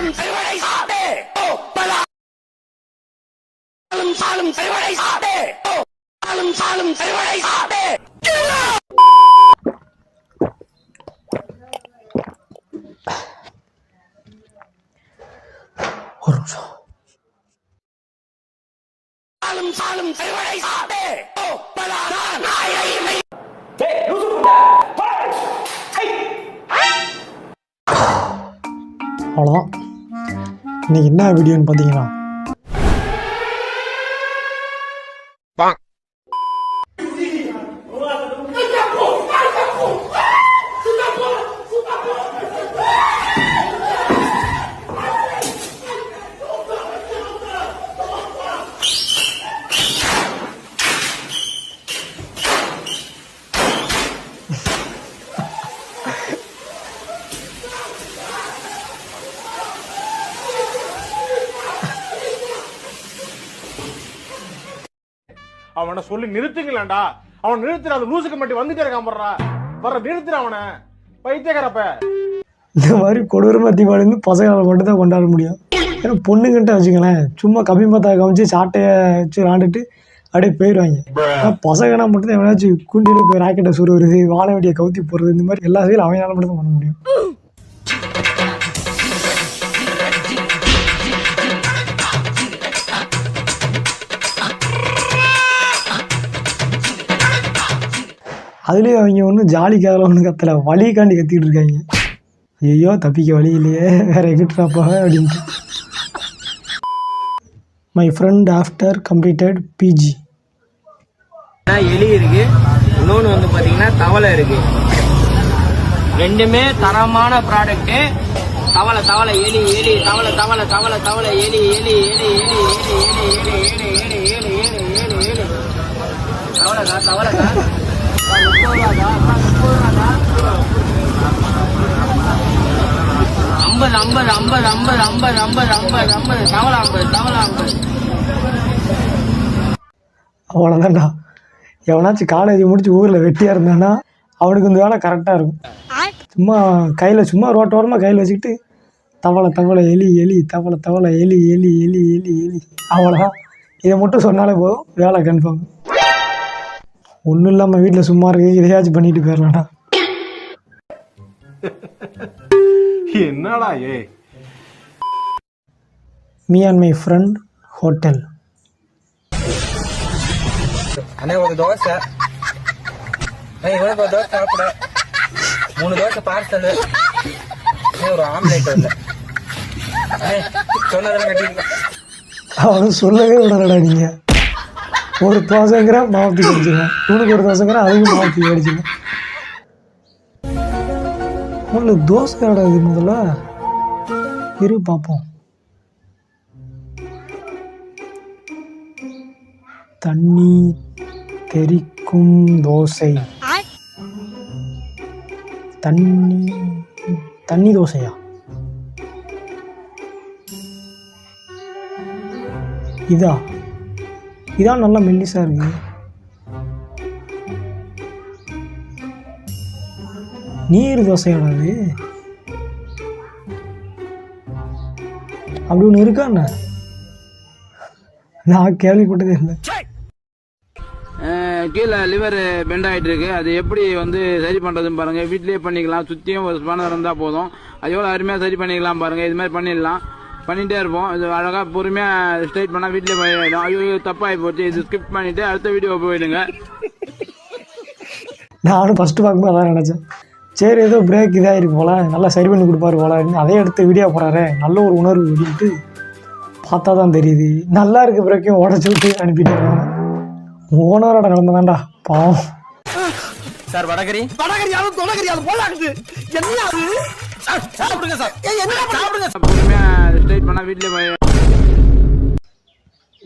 ஒரு நிமிஷம். அவ்வளோதான். இன்னைக்கு என்ன வீடியோன்னு பார்த்தீங்கன்னா, அவனை சொல்லி நிறுத்துங்களா? அவன் நிறுத்துற, அந்த லூசுக்கு மட்டும் வந்துட்டே இருக்கான். வர்ற நிறுத்துற அவனை, பைத்தியக்காரப்ப. இந்த மாதிரி கொடூரமா தீபாவளி வந்து பசங்களை மட்டும் தான் கொண்டாட முடியும். ஏன்னா பொண்ணுங்கிட்ட வச்சுங்களேன், சும்மா கம்மி பத்தா காமிச்சு சாட்டையை வச்சு விளாண்டுட்டு அப்படியே போயிடுவாங்க. பசங்கன்னா மட்டும் தான் எவனாச்சும் குண்டியில் போய் ராக்கெட்டை சுருவுறது, வாழை வெடியை கவுத்தி போடுறது, இந்த மாதிரி எல்லா செயலும் அவனால மட்டும் தான் பண்ண முடியும். அதுலேயும் அவங்க ஒன்றும் ஜாலிக்காக ஒன்றும் கத்தலை, வலிக்காண்டி கத்திக்கிட்டு இருக்காங்க. ஐயோ தப்பிக்க வழி இல்லையே, வேற எங்கிட்டாப்பா அப்படின்ட்டு. My friend after completed PG. எலி இருக்கு, இன்னொன்று வந்து பார்த்தீங்கன்னா தவளை இருக்கு. ரெண்டுமே தரமான ப்ராடக்ட். தவளை தவளை எலி எலி தவளை தவளை தவளை தவளை எலி எலி எலி எலி எலி எலி எலி எலி எலி எலி எலி எலி எலி தவளைக்கா தவளைக்கா 50 அவ்வளோதான்டா. எவனாச்சும் காலேஜ் முடிச்சு ஊரில் வெட்டியாக இருந்தானா அவனுக்கு இந்த வேலை கரெக்டாக இருக்கும். சும்மா கையில் சும்மா ரோட்டோரமாக கையில் வச்சுக்கிட்டு தவளை தவளை எலி எலி தவளை தவளை எலி எலி எலி எலி எலி அவ்வளோதான். இதை மட்டும் சொன்னாலே போதும், வேலை கன்ஃபார்ம். ஒன்றும் இல்லாமல் வீட்டில் சும்மா இருக்கு, இதையாச்சும் பண்ணிட்டு போயிடலாம்டா. என்னடா ஏ? Me and my friend hotel. அண்ணே ஒரு தோசை, இவனுக்கு ஒரு தோசை சாப்பிட, 3 தோசை பார்சல், ஒரு ஆம்லேட் இல்லை சொன்னதெல்லாம் கட்டிருக்கேன். அவனும் சொல்லவே விடலடா. நீங்கள் ஒரு தோசைங்கிற மாவத்தி அடிச்சுக்கேன், இவனுக்கு ஒரு தோசைங்கிற அதுக்கும் மாவத்தி அடிச்சுக்கேன். முதல்ல தோசை கடை இது முதல்ல இரு பார்ப்போம். தண்ணி தெரிக்கும் தோசை, தண்ணி தண்ணி தோசையா? இதான் நல்லா மெல்லிசா இருக்கு. நீர் தோசையானது அப்படி ஒன்று இருக்கா? நான் கேள்விப்பட்டதே இல்லை. கீழே லிவர் பெண்ட் ஆகிட்டு இருக்கு, அது எப்படி வந்து சரி பண்ணுறதுன்னு பாருங்கள். வீட்லேயே பண்ணிக்கலாம், சுற்றியும் ஒரு ஸ்பானர் இருந்தால் போதும். அது எவ்வளோ அருமையாக சரி பண்ணிக்கலாம் பாருங்கள். இது மாதிரி பண்ணிடலாம், பண்ணிகிட்டே இருப்போம். இது அழகாக பொறுமையாக ஸ்ட்ரைட் பண்ணால் வீட்டிலே போயிடும். ஐயோ தப்பாகி போச்சு, இது ஸ்கிப் பண்ணிவிட்டு அடுத்த வீடியோ போயிடுங்க. நானும் ஃபஸ்ட்டு பார்க்கும்போது அதான் நினச்சேன், சரி ஏதோ பிரேக் இதாக இருக்கு போல, நல்லா சரி பண்ணி கொடுப்பாரு போல, அதே எடுத்து வீடியோ போடுறாரு, நல்ல ஒரு உணர்வு அப்படின்ட்டு பார்த்தா தான் தெரியுது நல்லா இருக்குது. பிரேக்கையும் உடச்சி விட்டு அனுப்பிட்டு ஓனரோட நிலைமை தான்டா பாவம். சார் வடகரி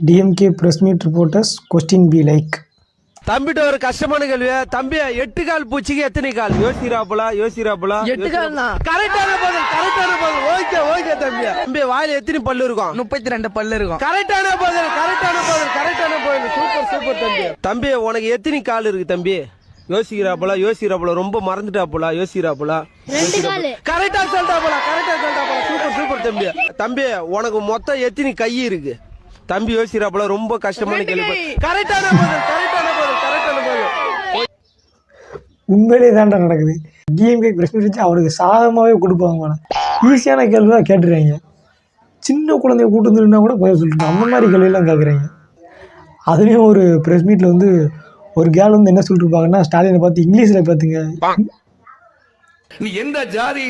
DMK press meet reporters question be like. தம்பிட்ட ஒரு கஷ்டமான கேள்வி. தம்பி 8 கால் பூச்சிக்கு எத்தனை கால்? யோசிராப்புலா 8 கால் தான். கரெக்டான பதில். ஓகே தம்பி. தம்பி வாயில எத்தனை பல்லு இருக்கும்? 32 பல்லு இருக்கும். கரெக்டான பதில். சூப்பர் தம்பி. தம்பி உனக்கு எத்தனை கால் இருக்கு தம்பி? யோசிக்கிறாப்புல ரொம்ப மறந்துட்டாப்புல. யோசிக்கிறாப்புல கரெக்டா சொல்லிட்டாப்புல. சூப்பர் தம்பி. தம்பி உனக்கு மொத்தம் எத்தனை கை இருக்கு? தம்பி யோசிக்கிறாப்புல, ரொம்ப கஷ்டமான கேள்வி. கரெக்டான பதில். உண்மையிலே தாண்டா நடக்குது. டிஎம்கே பிரச்சனை வச்சு அவருக்கு சாதகமாகவே கொடுப்பாங்க போல. ஈஸியான கேள்வி தான் கேட்டுருவாங்க. சின்ன குழந்தைய கூட்டு வந்துருந்தா கூட பதில் சொல்லிட்டு அந்த மாதிரி கேள்வியெல்லாம் கேட்குறாங்க. அதுலேயும் ஒரு ப்ரெஸ் மீட்டில் வந்து ஒரு கேர்ள் வந்து என்ன சொல்லிட்டு இருப்பாங்கன்னா, ஸ்டாலினை பார்த்து இங்கிலீஷில் பார்த்துங்க, நீ எந்த ஜாதி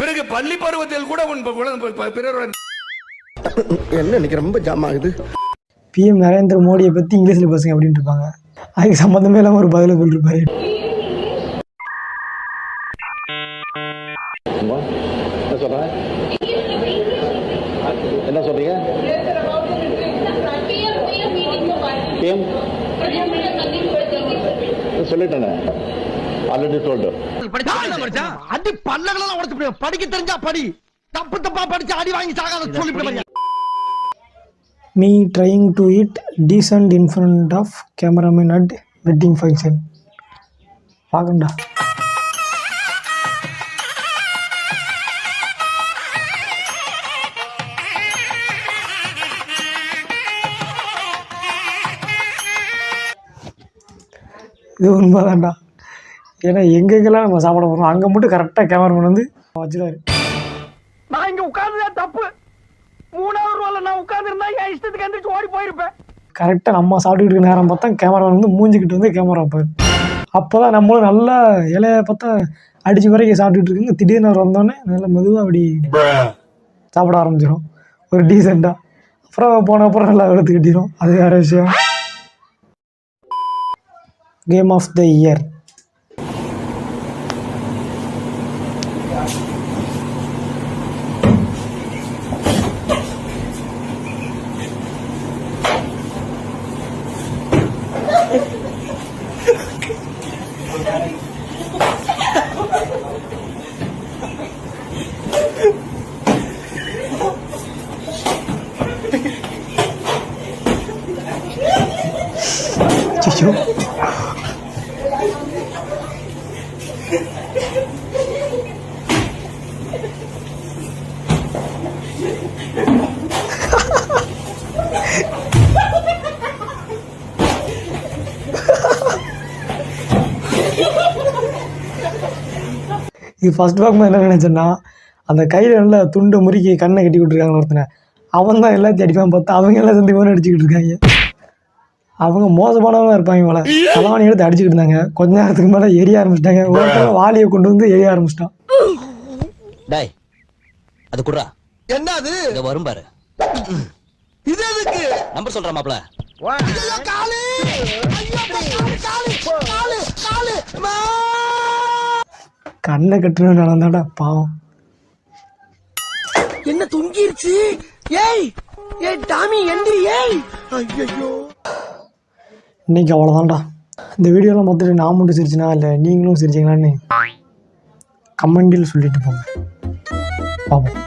பிறகு பள்ளி பருவத்தில் கூட என்ன இன்னைக்கு ரொம்ப ஜாம் ஆகுது. பிஎம் நரேந்திர மோடியை பற்றி இங்கிலீஷில் பேசுங்க அப்படின்ட்டு இருப்பாங்க. அதுக்கு சம்மந்தமே இல்லாமல் ஒரு பதிலை சொல்லியிருப்பாரு. என்ன சொல்றீங்க? சொல்லிட்டேன், ஆல்ரெடி டோல்டு. அடி பல்லகளெல்லாம் உடைச்சு படிக்க தெரிஞ்சா படி, தப்பு தப்பா படிச்சு அடி வாங்கி சாகாத சொல்லிவிடுவாங்க. Me trying to eat decent in front of cameraman at wedding function. பார்க்கண்டா. இது உண்மைதான்டா. ஏன்னா எங்கெங்கெல்லாம் நம்ம சாப்பிட போகிறோம் அங்கே மட்டும் கரெக்டாக கேமராமேன் வந்து வச்சுருவாரு. நான் இங்க உட்கார்ந்ததே தப்பு. 3வது ரோல நான் உட்கார்ந்திருந்தா என் இஷ்டத்துக்கு எந்திரிச்சு ஓடி போயிருப்பேன். கரெக்டாக நம்ம சாப்பிட்டுக்கிட்டு இருக்க நேரம் பார்த்தா கேமராமேன் வந்து மூஞ்சிக்கிட்டு வந்து கேமரா வைப்பார். அப்போ தான் நம்மளும் நல்லா இலையை பார்த்தா அடித்து வரைக்கும் சாப்பிட்டுட்டு இருக்குங்க. திடீர்னு அவர் வந்தோடனே நல்லா மெதுவாக அப்படி சாப்பிட ஆரம்பிச்சிடும் ஒரு டீசெண்டாக. அப்புறம் போன அப்புறம் நல்லா வெளுத்து கட்டிடும். அது வேறு விஷயம். Game of the year. ஐயோ, இது ஃபர்ஸ்ட் பார்க்கும்போது என்ன நினச்சேன்னா, அந்த கையில் நல்லா துண்டை முறுக்கி கண்ணை கட்டி விட்டுருக்காங்க ஒருத்தனை. அவன் தான் எல்லாத்தையும் அடிப்பான் பார்த்தா அவங்க எல்லாம் சேர்ந்து இவனை அடிச்சுக்கிட்டு இருக்காங்க. அவங்க மோசமானவங்க இருப்பாங்க போல. தலைவாணி எடுத்து அடிச்சுக்கிட்டு இருந்தாங்க. கொஞ்ச நேரத்துக்கு மேலே எரிய ஆரம்பிச்சிட்டாங்க. ஒருத்தர் வாலியை கொண்டு வந்து எரிய ஆரம்பிச்சிட்டான். டேய் அது குடுறா. என்ன அது? இங்க வரும் பாரு. இது எதுக்கு? நம்பர் சொல்ற மாப்ள. ஐயோ காலு! ஐயோ காலு! கண்ணை கட்டுறவன் நடந்தாடா பாவம். என்ன தொங்கிருச்சு? ஏய் டாமி எந்திரி. ஏய் ஐயோ, இன்னைக்கு அவ்வளோதான்டா. இந்த வீடியோலாம் பார்த்துட்டு நான் மட்டும் சிரிச்சினா இல்லை நீங்களும் சிரிச்சிங்களான்னு கமெண்டில் சொல்லிட்டு போங்க. பார்ப்போம்.